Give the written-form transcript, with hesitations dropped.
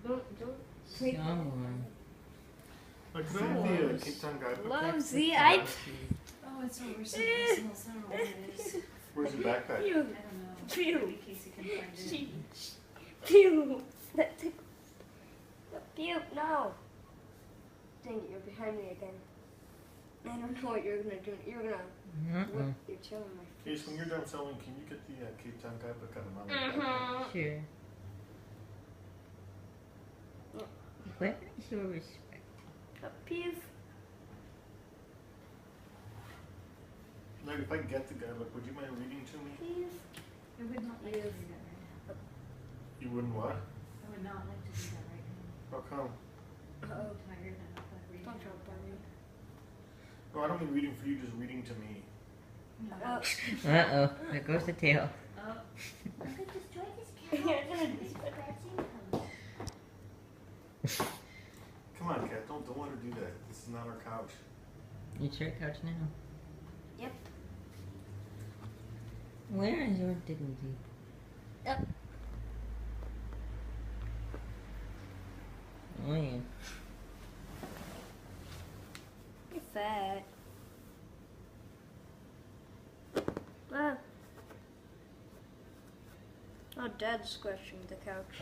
Don't take Someone. Like, could I have the Cape Town guidebook? loves next? the iPad. Oh, it's over somewhere else. I don't know where it is. Where's your backpack? I don't know. Phew. Maybe Casey can find it. Pew! That tick. Pew! No! Dang it, you're behind me again. I don't know what you're gonna do. You're gonna whip your tail in my face. Case, when you're done filming, can you get the Cape Town guidebook out of my backpack? Sure. Where is your respect? Pew! Like, if I get the guidebook, would you mind reading to me? Pew! I would not like to do that right now. You wouldn't what? I would not like to do that right now. How come? I'm so tired and I'm not reading. Don't drop on me. No, I don't mean reading for you, just reading to me. No. Uh-oh. There goes the tail. Oh. I could destroy this You're cat. gonna This destroy scratching. Come on, Kat, don't let her do that. This is not our couch. It's your couch now. Yep. Where is your dignity? Yep. Oh yeah. You're fat. Ah. Oh, Dad's scratching the couch.